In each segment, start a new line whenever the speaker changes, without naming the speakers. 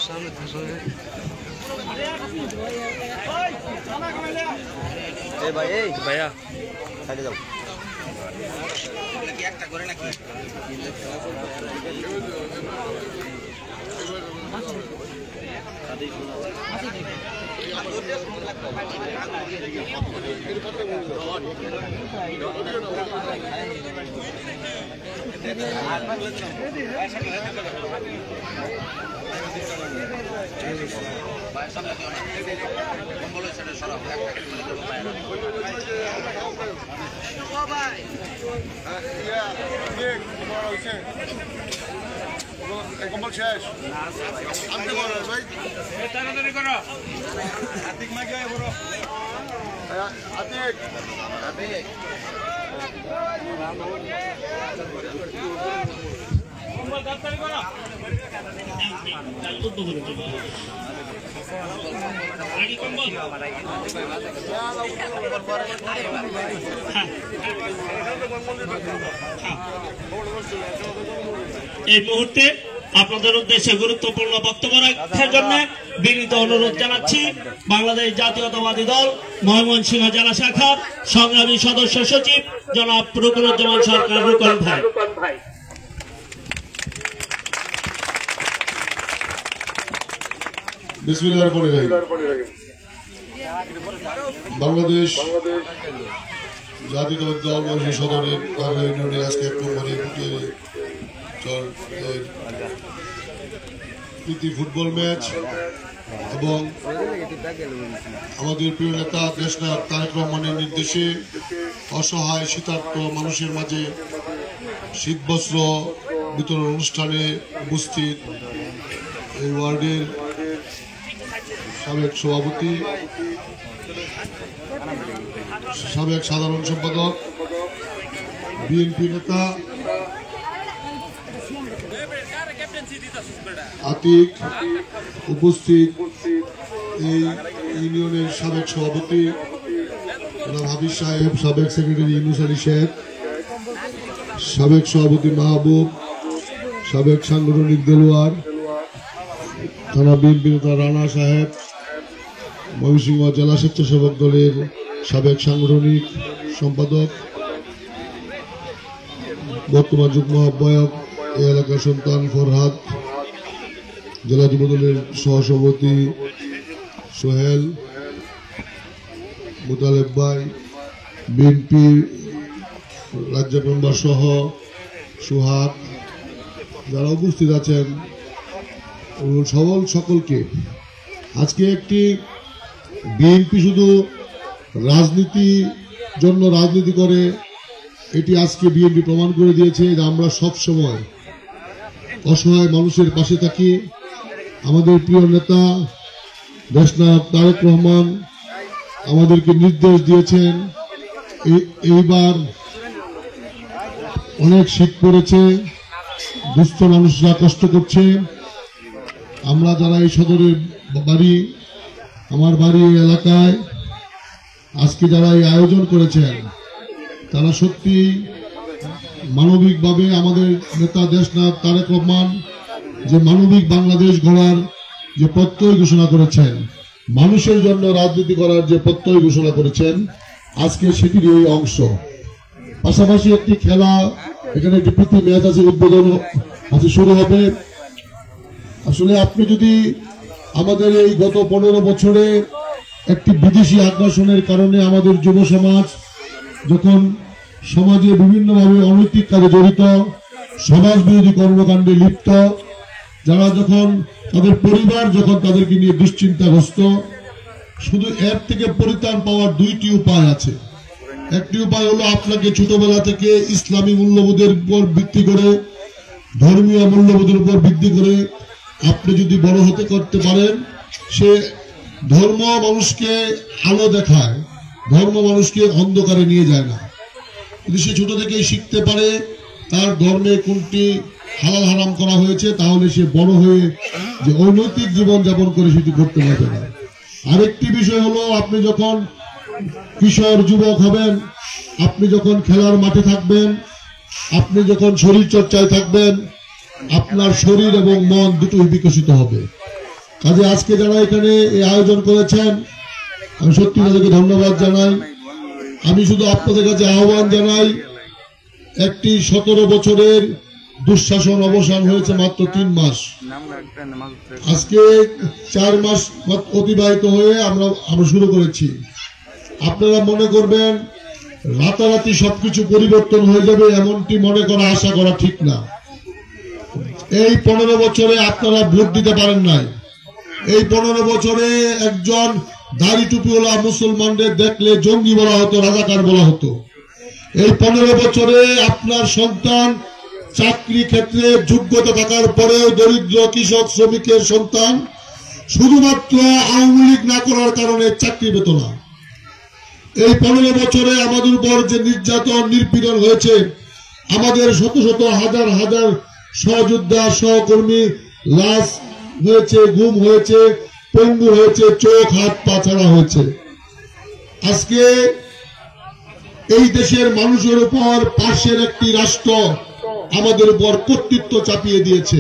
सामने भैया साइडे जाओ একটা করে নাকি
কম্বল শেষ আপনি বলেন ভাই তাড়াতাড়ি করো আতিক মা গিয়ে বড় আতিক আতিক কম্বল তাড়াতাড়ি করো আগে কম্বল
এই মুহূর্তে আপনাদের উদ্দেশ্যে গুরুত্বপূর্ণ বক্তব্য রাখার জন্য বিনীত অনুরোধ জানাচ্ছি বাংলাদেশ জাতীয়তাবাদী দল ময়মনসিংহ জেলা শাখার সংগ্রামী সদস্য সচিব জনাব রুকনুজ্জামান সরকার রুকন ভাই।
বিসমিল্লাহির রহমানির রহিম। বাংলাদেশ জাতীয়তাবাদী দল ময়মনসিংহ সদরের ইউনিয়নে আজকে এক নম্বরে প্রীতি ফুটবল ম্যাচ এবং আমাদের প্রিয় নেতা দেশনায়ক তারেক রহমানের নির্দেশে অসহায় শীতার্ত মানুষের মাঝে শীতবস্ত্র বিতরণ অনুষ্ঠানে উপস্থিত এই ওয়ার্ডের সাবেক সভাপতি, সাবেক সাধারণ সম্পাদক, বিএনপি নেতা আতিক, উপস্থিত এই ইউনিয়নের সাবেক সভাপতি হাবিব সাহেব, সাবেক সেক্রেটারি ইউনুস আলী শেখ, সাবেক সভাপতি মাহবুব, সাবেক সাংগঠনিক দেলোয়ার, থানা বিএনপি নেতা রানা সাহেব, ময়মনসিংহ জেলা স্বেচ্ছাসেবক দলের সাবেক সাংগঠনিক সম্পাদক, বর্তমান যুগ্ম আহ্বায়ক এই এলাকার সন্তান ফরহাদ, জেলা যুব দলের সহসভাপতি সোহেল, মুতালেব ভাই, বিএনপি রাজ্য মেম্বার সহ সুহাগ, যারা উপস্থিত আছেন সকলকে আজকে একটি বিএনপি শুধু রাজনীতির জন্য রাজনীতি করে, এটি আজকে বিএনপি প্রমাণ করে দিয়েছে যে আমরা সব সময় অসহায় মানুষের পাশে থাকি। আমাদের প্রিয় নেতা দেশনায়ক তারেক রহমান আমাদেরকে নির্দেশ দিয়েছেন, এইবার অনেক শীত পড়েছে, দুস্থ মানুষরা কষ্ট করছে। আমরা যারা এই সদরের বাড়ি, আমার বাড়ি এই এলাকায় আজকে যারা এই আয়োজন করেছেন তারা সত্যি মানবিকভাবে আমাদের নেতা দেশনায়ক তারেক রহমান যে মানবিক বাংলাদেশ গড়ার যে প্রত্যয় ঘোষণা করেছেন, মানুষের জন্য রাজনীতি করার যে প্রত্যয় ঘোষণা করেছেন, আজকে সেটির এই অংশ। পাশাপাশি একটি খেলা, এখানে একটি প্রীতি ম্যাচ আছে, উদ্বোধন আছে, শুরু হবে। আসলে আপনি যদি আমাদের এই গত 15 বছরে একটি বিদেশি আগ্রাসনের কারণে আমাদের যুব সমাজ যখন সমাজে বিভিন্নভাবে অনৈতিক কাজে জড়িত, সমাজ বিরোধী কর্মকাণ্ডে লিপ্ত, যারা যখন তাদের পরিবার যখন তাদেরকে নিয়ে দুশ্চিন্তাগ্রস্ত, শুধু এর থেকে পরিত্রাণ পাওয়ার দুইটি উপায় আছে। একটি উপায় হলো আপনাকে ছোটবেলা থেকে ইসলামী মূল্যবোধের উপর ভিত্তি করে, ধর্মীয় মূল্যবোধের উপর ভিত্তি করে আপনি যদি বড় হতে করতে পারেন, সে ধর্ম মানুষকে আলো দেখায়, ধর্ম মানুষকে অন্ধকারে নিয়ে যায় না। যদি সে ছোট থেকেই শিখতে পারে তার ধর্মে কোনটি হালাল হারাম করা হয়েছে, তাহলে সে বড় হয়ে যে অনৈতিক জীবন যাপন করে সেটি করতে পারবে না। আরেকটি বিষয় হলো, আপনি যখন কিশোর যুবক হবেন, আপনি যখন খেলার মাঠে থাকবেন, আপনি যখন শরীর চর্চায় থাকবেন, আপনার শরীর এবং মন দুটোই বিকশিত হবে। কাজে আজকে যারা এখানে এই আয়োজন করেছেন, আমি সত্যি তাদেরকে ধন্যবাদ জানাই। আমি শুধু আপনাদের কাছে আহ্বান জানাই, একটি 17 বছরের দুঃশাসন অবসান হয়েছে মাত্র 3 মাস। আজকে 4 মাস অতিবাহিত হয়ে আমরা শুরু করেছি। আপনারা মনে করবেন রাতারাতি সবকিছু পরিবর্তন হয়ে যাবে, এমনটি মনে করা আশা করা ঠিক না। এই 15 বছরে আপনারা ভোট দিতে পারেন নাই। এই 15 বছরে একজন দাড়ি টুপিওয়ালা মুসলমানদের দেখলে জঙ্গি বলা হতো, রাজাকার বলা হতো। এই 15 বছরে আপনার সন্তান চাকরি ক্ষেত্রে যোগ্যতা থাকার পরেও দরিদ্র কৃষক শ্রমিকের সন্তান শুধুমাত্র আওয়ামী লীগ না করার কারণে চাকরি পেত না। এই 15 বছরে আমাদের উপর যে নির্যাতন নির্পীড়ন হয়েছে, আমাদের শত শত হাজার হাজার সহযোদ্ধা সহকর্মী লাশ হয়েছে, গুম হয়েছে, পঙ্গু হয়েছে, চোখ হাত পা ছাড়া হয়েছে। আজকে এই দেশের মানুষের উপর পাশের একটি রাষ্ট্র আমাদের উপর কর্তৃত্ব চাপিয়ে দিয়েছে,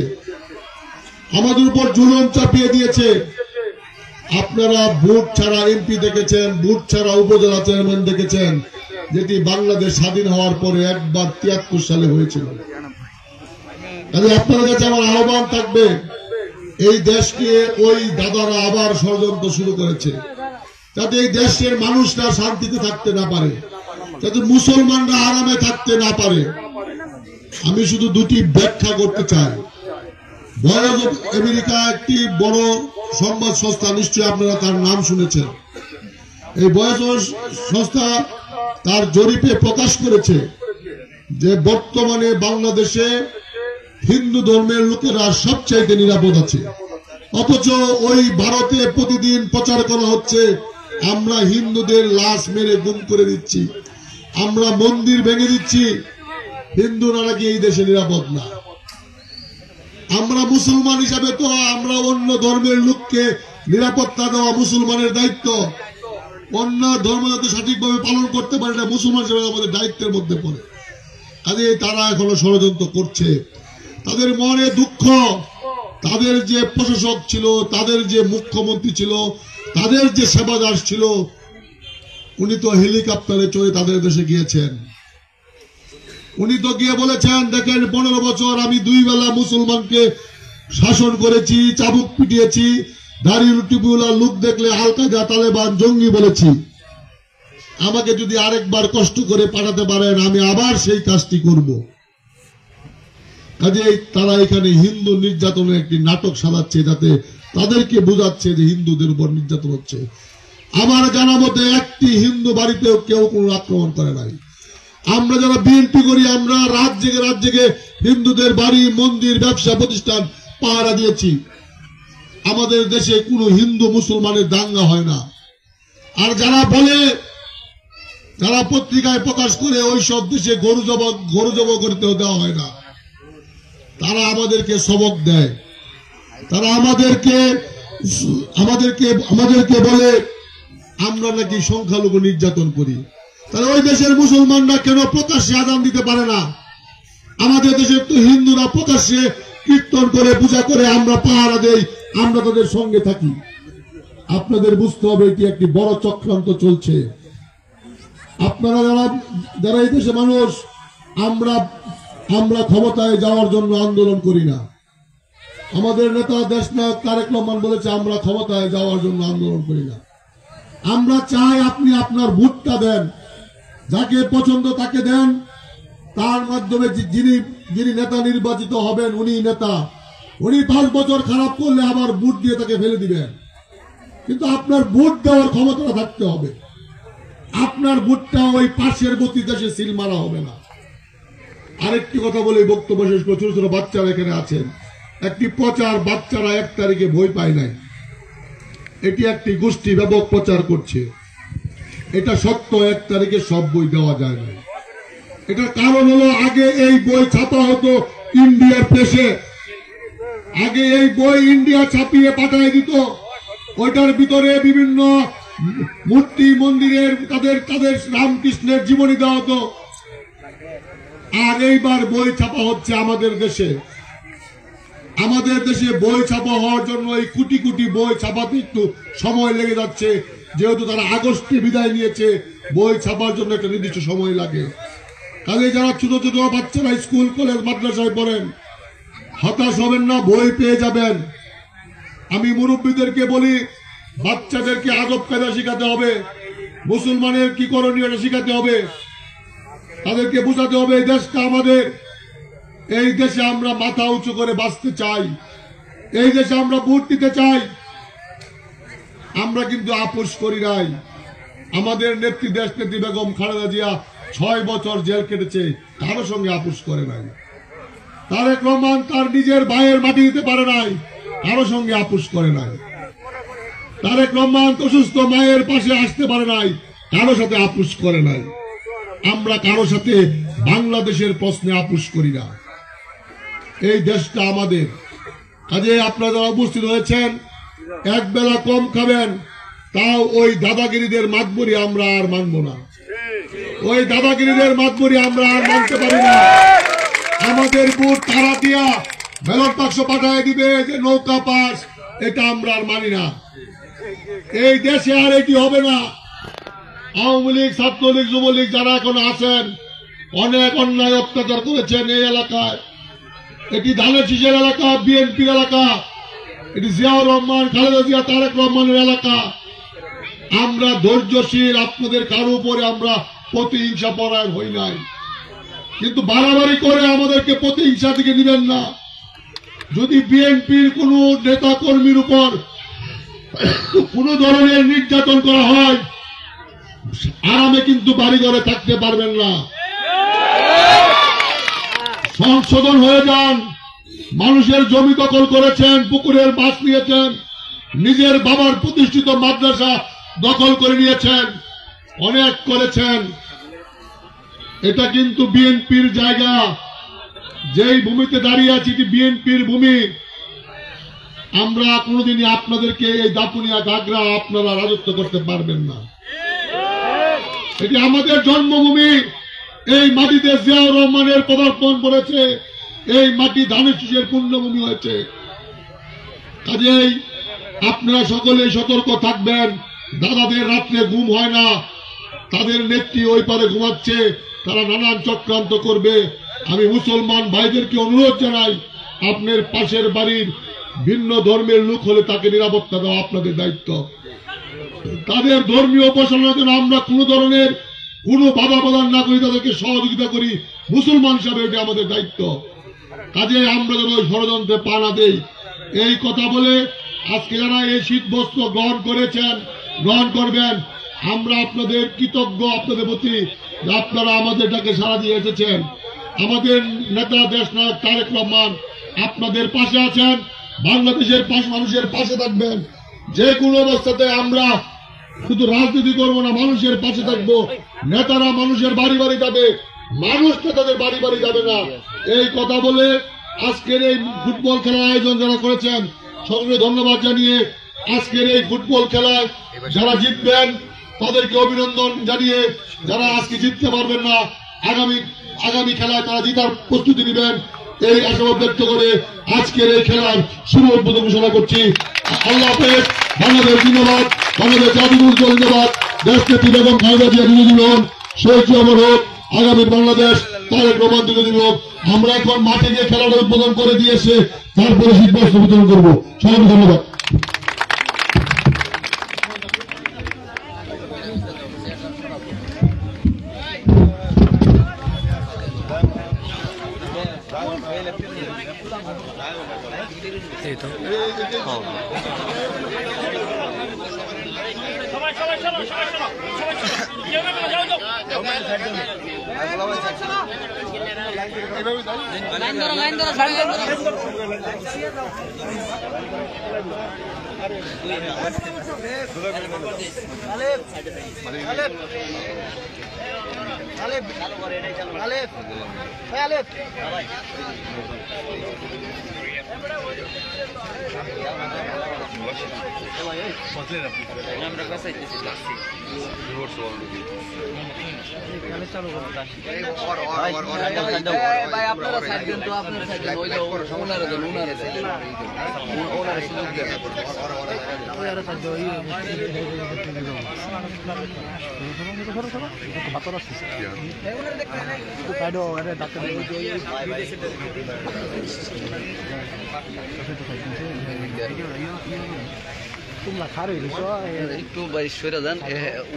আমাদের উপর জুলুম চাপিয়ে দিয়েছে। আপনারা ভোট ছাড়া এমপি দেখেছেন, ভোট ছাড়া উপজেলা চেয়ারম্যান দেখেছেন, যেটি বাংলাদেশ স্বাধীন হওয়ার পরে একবার 73 সালে হয়েছিল। আপনাদের কাছে আমার আহ্বান থাকবে, এই দেশকে ওই দাদারা আবার ষড়যন্ত্র শুরু করেছে, যাতে এই দেশের মানুষরা শান্তিতে থাকতে না পারে, যাতে মুসলমানরা আরামে থাকতে না পারে। আমি শুধু দুটি ব্যাখ্যা করতে চাই। ভয়েস অফ আমেরিকা একটি বড় সংবাদ সংস্থা, নিশ্চয়ই আপনারা তার নাম শুনেছেন। এই ভয়েস অফ সংস্থা তার জরিপে প্রকাশ করেছে যে বর্তমানে বাংলাদেশে হিন্দু ধর্মের লোকেরা সবচাইতে নিরাপদ আছে। অথচ ওই ভারতে প্রতিদিন প্রচার করা হচ্ছে আমরা হিন্দুদের লাশ মেরে গুম করে দিচ্ছি, আমরা মন্দির ভেঙে দিচ্ছি, হিন্দুরা নাকি এই দেশে নিরাপদ না। আমরা মুসলমান হিসাবে তো আমরা অন্য ধর্মের লোককে নিরাপত্তা দেওয়া মুসলমানের দায়িত্ব। অন্য ধর্ম যাতে সঠিকভাবে পালন করতে পারে না মুসলমান হিসেবে আমাদের দায়িত্বের মধ্যে পড়ে। কাজে তারা এখনো ষড়যন্ত্র করছে। তাদের মনে দুঃখ, তাদের যে প্রশাসক ছিল, তাদের যে মুখ্যমন্ত্রী ছিল, তাদের যে সেবাদার ছিল, উনি তো হেলিকপ্টারে চড়ে তাদের দেশে গিয়েছেন। উনি তো গিয়ে বলেছেন, দেখেন 15 বছর আমি 2 বেলা মুসলমানকে শাসন করেছি, চাবুক পিটিয়েছি, দাড়ি টুপিওয়ালা লোক দেখলে আল কায়দা তালেবান জঙ্গি বলেছি। আমাকে যদি আরেকবার কষ্ট করে পাঠাতে পারেন, আমি আবার সেই কাজটি করব। কাজে তারা এখানে হিন্দু নির্যাতনের একটি নাটক সাজাচ্ছে, যাতে তাদেরকে বোঝাচ্ছে যে হিন্দুদের উপর নির্যাতন হচ্ছে। আমার জানা মতে একটি হিন্দু বাড়িতেও কেউ কোনো আক্রমণ করে নাই। আমরা যারা বিএনপি করি, আমরা রাত জেগে হিন্দুদের বাড়ি, মন্দির, ব্যবসা প্রতিষ্ঠান পাহারা দিয়েছি। আমাদের দেশে কোনো হিন্দু মুসলমানের দাঙ্গা হয় না। আর যারা বলে, যারা পত্রিকায় প্রকাশ করে ওই সব দেশে গরু জব করতে দেওয়া হয় না, তারা আমাদেরকে সবক দেয়। তারা আমাদেরকে বলে আমরা নাকি সংখ্যালঘু নির্যাতন করি। তাহলে ওই দেশের মুসলমানরা কেন প্রকাশ্যে আযান দিতে পারে না? আমাদের দেশের তো হিন্দুরা প্রকাশ্যে কীর্তন করে, পূজা করে, আমরা পাহারা দেই, আমরা তাদের সঙ্গে থাকি। আপনাদের বুঝতে হবে এটি একটি বড় চক্রান্ত চলছে। আপনারা যারা এই দেশে মানুষ, আমরা ক্ষমতায় যাওয়ার জন্য আন্দোলন করি না। আমাদের নেতা দেশনায়ক তারেক রহমান বলেছে আমরা ক্ষমতায় যাওয়ার জন্য আন্দোলন করি না। আমরা চাই আপনি আপনার ভোটটা দেন, যাকে পছন্দ তাকে দেন, তার মাধ্যমে যিনি নেতা নির্বাচিত হবেন উনি নেতা। উনি 5 বছর খারাপ করলে আবার ভোট দিয়ে তাকে ফেলে দিবেন, কিন্তু আপনার ভোট দেওয়ার ক্ষমতা থাকতে হবে। আপনার ভোটটা ওই পাশের গতি দেশে সিল মারা হবে না। আরেকটি কথা বলে বক্তব্য শেষ করে, ছোট ছোট বাচ্চারা এখানে আছেন, একটি প্রচার, বাচ্চারা 1 তারিখে বই পায় নাই, এটি একটি গোষ্ঠী ব্যাপক প্রচার করছে। এটা সত্য, 1 তারিখে সব বই দেওয়া যায় না। এটার কারণ হলো আগে এই বই ছাপা হতো ইন্ডিয়ার প্রেসে। আগে এই বই ইন্ডিয়া ছাপিয়ে পাঠায় দিত, ওইটার ভিতরে বিভিন্ন মূর্তি মন্দিরের তাদের রামকৃষ্ণের জীবনী দেওয়া হতো। আর এইবার বই ছাপা হচ্ছে আমাদের দেশে। আমাদের দেশে বই ছাপা হওয়ার জন্য এই কোটি কোটি বই ছাপাতে একটু সময় লেগে যাচ্ছে, যেহেতু তারা আগস্টে বিদায় নিয়েছে। বই ছাপার জন্য একটা নির্দিষ্ট সময় লাগে। কাজে যারা ছোট ছোট বাচ্চারা স্কুল কলেজ মাদ্রাসায় পড়েন, হতাশ হবেন না, বই পেয়ে যাবেন। আমি মুরব্বীদেরকে বলি, বাচ্চাদেরকে আদব কায়দা শিখাতে হবে, মুসলমানের কি করণীয় শিখাতে হবে, তাদেরকে বোঝাতে হবে এই দেশটা আমাদের। এই দেশে আমরা মাথা উঁচু করে বাঁচতে চাই, এই দেশে আমরা ভোট দিতে চাই। আমরা কিন্তু আপোষ করি নাই। আমাদের নেত্রী দেশনেত্রী বেগম খালেদা জিয়া 6 বছর জেল কেটেছে, কারো সঙ্গে আপোষ করে নাই। তারেক রহমান তার নিজের ভাইয়ের মাটি দিতে পারে নাই, কারো সঙ্গে আপোষ করে নাই। তারেক রহমান অসুস্থ মায়ের পাশে আসতে পারে নাই, কারো সাথে আপোষ করে নাই। আমরা কারো সাথে বাংলাদেশের প্রশ্নে আপোষ করি না। এই দেশটা আমাদের। কাজে আপনারা যারা উপস্থিত হয়েছেন, এক বেলা কম খাবেন, তাও ওই দাদাগিরিদের মাতবরি আমরা আর মানব না। ওই দাদাগিরিদের মাতবরি আমরা আর মানতে পারি না। আমাদের বুট তারা দিয়া ব্যালট বাক্স পাঠায় দিবে যে নৌকা পাস, এটা আমরা আর মানি না। এই দেশে আর এটি হবে না। আওয়ামী লীগ, ছাত্রলীগ, যুবলীগ যারা এখন আছেন, অনেক অন্যায় অত্যাচার করেছেন এই এলাকায়। এটি ধানের শীষের এলাকা, বিএনপির এলাকা, এটি জিয়াউর রহমান, খালেদা জিয়া, তারেক রহমানের এলাকা। আমরা ধৈর্যশীল, আপনাদের কারো উপরে আমরা প্রতিহিংসা পরায়ণ হই নাই। কিন্তু বাড়াবাড়ি করে আমাদেরকে প্রতিহিংসা দিকে নিবেন না। যদি বিএনপির কোন নেতা কর্মীর উপর কোন ধরনের নির্যাতন করা হয়, আরামে কিন্তু বাড়ি ঘরে থাকতে পারবেন না। সংশোধন হয়ে যান। মানুষের জমি দখল করেছেন, পুকুরের মাছ নিয়েছেন, নিজের বাবার প্রতিষ্ঠিত মাদ্রাসা দখল করে নিয়েছেন, অনেক করেছেন। এটা কিন্তু বিএনপির জায়গা। যেই ভূমিতে দাঁড়িয়ে আছি এটি বিএনপির ভূমি। আমরা কোনোদিনই আপনাদেরকে এই দাপুনিয়া গাগরা আপনারা রাজত্ব করতে পারবেন না। এটি আমাদের জন্মভূমি। এই মাটিতে জিয়াউর রহমানের পদার্পণ করেছে, এই মাটি ধানের শীষের পূর্ণভূমি হয়েছে। কাজেই আপনারা সকলে সতর্ক থাকবেন। দাদাদের রাত্রে ঘুম হয় না, তাদের নেত্রী ওই পারে ঘুমাচ্ছে, তারা নানান চক্রান্ত করবে। আমি মুসলমান ভাইদেরকে অনুরোধ জানাই, আপনার পাশের বাড়ির ভিন্ন ধর্মের লোক হলে তাকে নিরাপত্তা দেওয়া আপনাদের দায়িত্ব। তাদের ধর্মীয় উপাসনার জন্য আমরা কোন ধরনের কোন বাধা প্রদান না করি, তাদেরকে সহযোগিতা করি। মুসলমান হিসাবে এটা আমাদের দায়িত্ব। কাজে আমরা যেন ষড়যন্ত্রে পা না দেই, এই কথা বলে আজকে যারা এই শীত বস্ত্র গ্রহণ করেছেন, গ্রহণ করবেন। আমরা আপনাদের কৃতজ্ঞ আপনাদের প্রতি, আপনারা আমাদের ডাকে সাড়া দিয়ে এসেছেন। আমাদের নেতা দেশনায়ক তারেক রহমান আপনাদের পাশে আছেন, বাংলাদেশের মানুষের পাশে থাকবেন। যে কোনো অবস্থাতে আমরা শুধু রাজনীতি করবো না, মানুষের পাশে থাকবো। নেতারা মানুষের বাড়ি বাড়ি যাবে, মানুষ নেতাদের বাড়ি বাড়ি যাবে না। এই কথা বলে আজকের এই ফুটবল খেলার আয়োজন যারা করেছেন সকলকে ধন্যবাদ জানিয়ে, আজকের এই ফুটবল খেলায় যারা জিতবেন তাদেরকে অভিনন্দন জানিয়ে, যারা আজকে জিততে পারবেন না আগামী খেলায় তারা জিতার প্রস্তুতি নেবেন, এই আশাবাদ ব্যক্ত করে আজকের এই খেলার শুভ উদ্বোধন ঘোষণা করছি। আল্লাহ হাফেজ। বাংলাদেশ জিন্দাবাদ, বাংলাদেশ জাতীয় দল জিন্দাবাদ, দেশনেত্রী বেগম খালেদা জিয়া বিরোধী হোক, শহীদ অমর হোক, আগামী বাংলাদেশ তারেক রহমান বিরোধী হোক। আমরা এখন মাঠে গিয়ে খেলাটা উদ্বোধন করে দিয়েছে, তারপরে শীত বস্ত্র বিতরণ করবো। সবাইকে ধন্যবাদ।
সবাই এইভাবে যাই
লাইন ধরো সবাই লাইন ধরো ভাই আপনারা সাইড দেন তো আপনারা সাইড দেন ওই যে ওনারে দেন ওনারে সুযোগ দেন ওনারে সাইড দেন একটু বাইশ সরে যান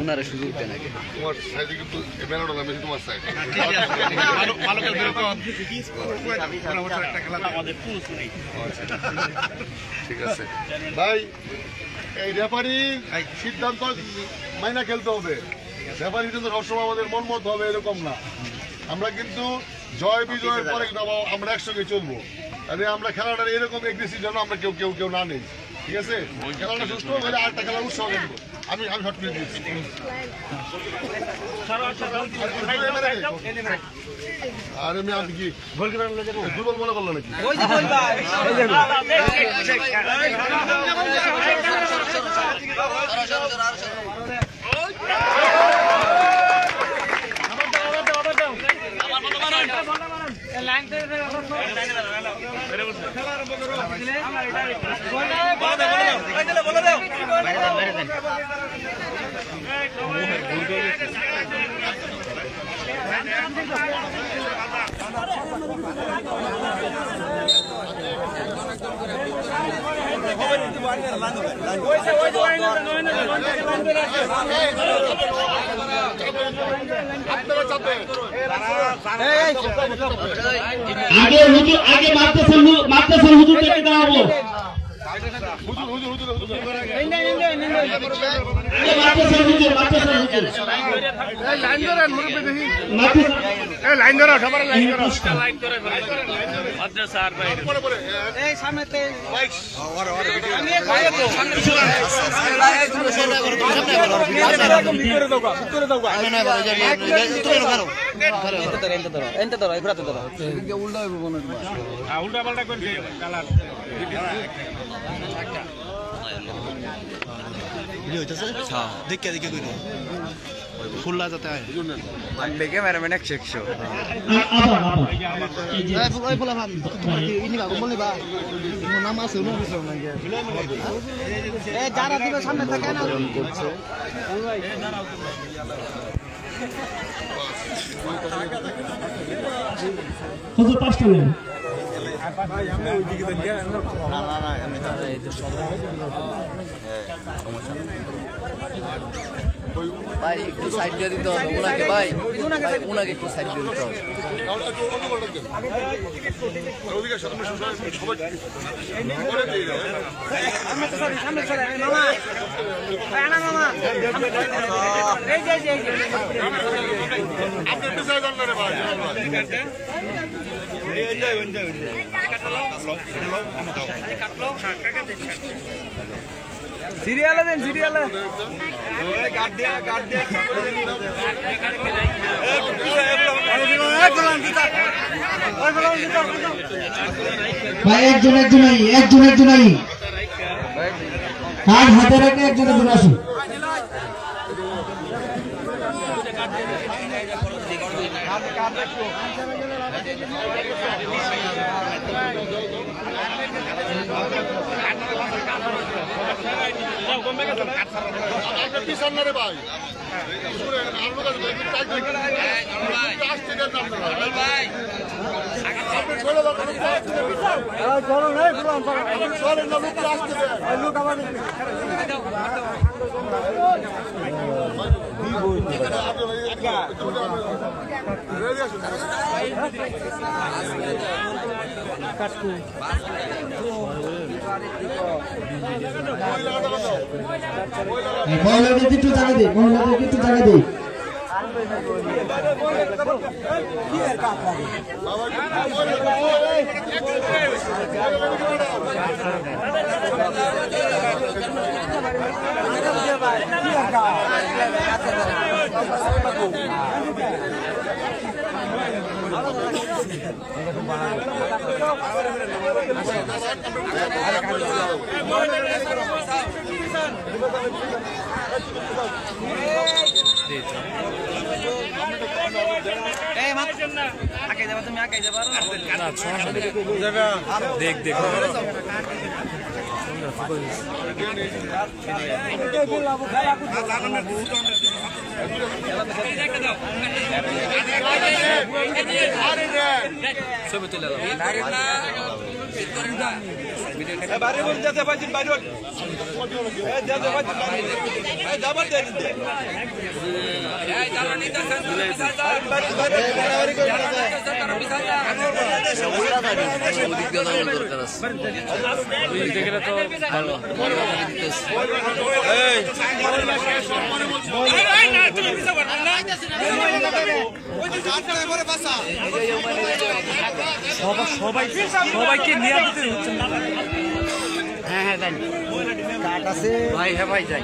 ওনারে সুযোগ দেন আগে
তোমার সাইডে কিন্তু মেলানো না বেশি তোমার সাইড ঠিক আছে ভাই এই রেফারি সিদ্ধান্ত মাইনা খেলতে হবে রেফারি কিন্তু সবসময় আমাদের মন মত হবে এরকম না আমরা কিন্তু জয় বিজয়ের পরে কিন্তু আমরা একসঙ্গে চলবো তাহলে আমরা খেলাটা এরকম এগ্রেসিভ যেন আমরা কেউ না নেই ঠিক আছে খেলাটা সুস্থ হলে আরেকটা খেলার উৎসাহ দেবো আমি শর্ট করে দিচ্ছি আর আমি কি দুর্বল মনে করলো নাকি
আগে মাদ্রাসার হুজুর দেখে দাঁড়াবো
লাইন ধরো সবার লাইন ধরো উল্টা পাল্টা করে কালার
দেখে কই
ফুল্লা যাতে হয়
দেখে মেরামেন 100
যারা দিবে সামনে থাকে না
হুজুর পাঁচটা নেন
ভাই একটু সাইড দিয়ে দিতে হবে ওনাকে ভাই ওনাকে একটু সাইড দিয়ে দিতে হবে
সিরিয়ালে দেন সিরিয়ালে
ভাই একজন হাত হাতে রেখে একজনের দূরে আসুন
পিছন না রে ভাই
মহিলাদেরকে একটু জায়গা দিই
দেখ দেখ ছবি তুলে বাড়ি বল যেতে পারছি বাড়ি যেতে পারছি যাবার দেন সবাইকে নিয়ে দিতে হচ্ছে না। হ্যাঁ হ্যাঁ জানি কাট আছে ভাই। হ্যাঁ ভাই যাই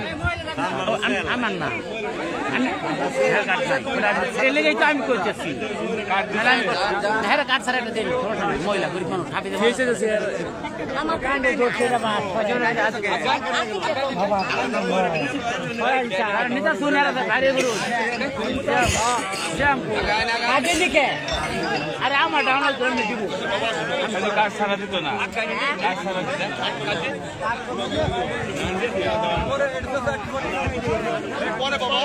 আমার না আমি করতেছি কাঠ ছাড়া একটা দিন মহিলা গরিব মানুষ আমার কাণ্ডে ধরছে নেতা শুনে আরে আমার ডাউন জন্য দিব কাঠ ছাড়া দিত না
পরে বাবা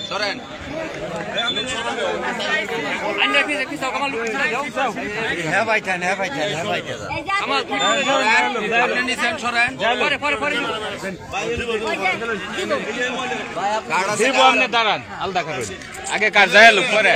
সরেন হ্যাঁ ভাই
দাঁড়ান আলাদা করবেন আগে কার যায় লোক পরে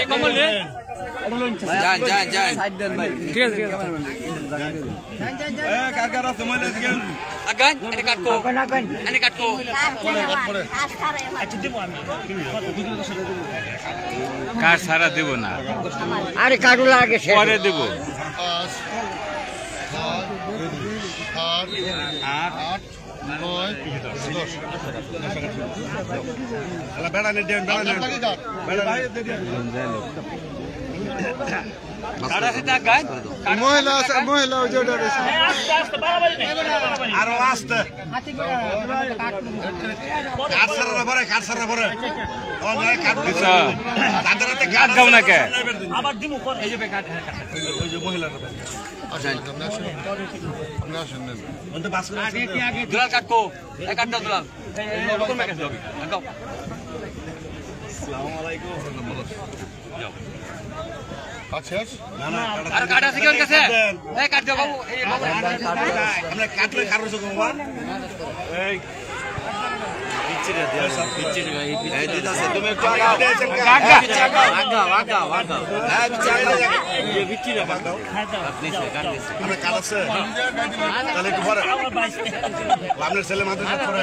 কার সারা দেব না আরে কাটুলা আগে পরে দেব
মহিলা
আরো আসতে কাঠ গাও না কে
দুলাল কাটকো কাটটা দুলাল আর কাট আছে কি ওর কাছে এই কাট দাও বাবু এই বাবু আমরা কাটলে খারো সব বাবা এই পিচিরে দে পিচিরে এই দিদাছে তুমি একটু আগাও আগাও হ্যাঁ এই পিচিরে বাগাও আপনি সে কাট দিছে আমরা কাট আছে তাহলে একটু পরে আপনার ছেলে মাথা সব পরে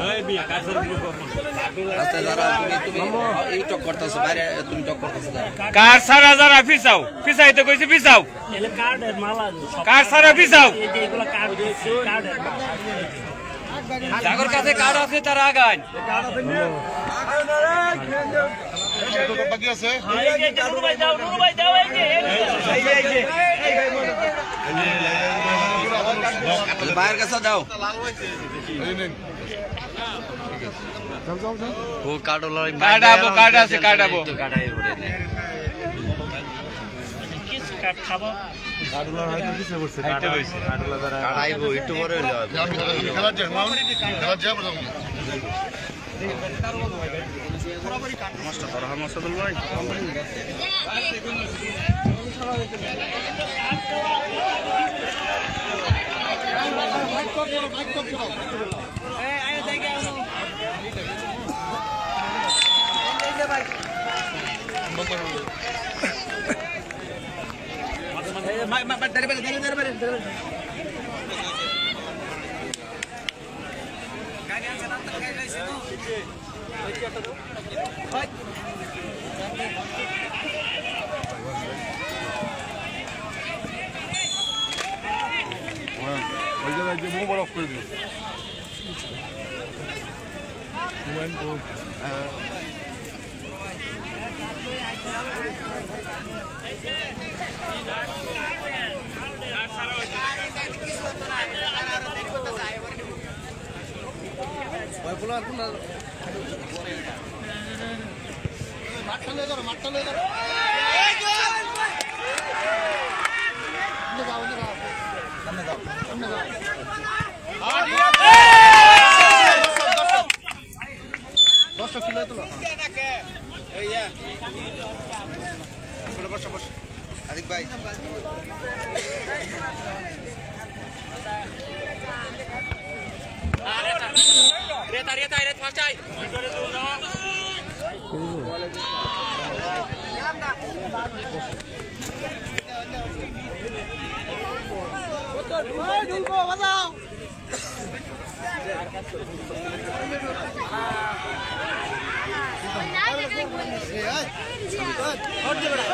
এই বিয়া কাছের গ্রুপ আচ্ছা যারা তুমি এই টক করতেছো বাইরে তুমি টক করতেছো
কার সারা যারা পিছাইতে কইছি পিছাও
এলে কার্ডের মালা
কার সারা পিছাও
এগুলো কার্ডের
জাগর কাছে কার্ড আছে তারা আগান
বাকি আছে
নুরু ভাই দাও এই যে
বাইরের কাছে দাও ও কার্ডওয়ালা
কার্ড আছে কাটাবো
কিছু কার্ড খাবো
একটু পরে
ওই জায়গায় যে মোবাইল অফ করে দিল
আদিক ভাই
Hadi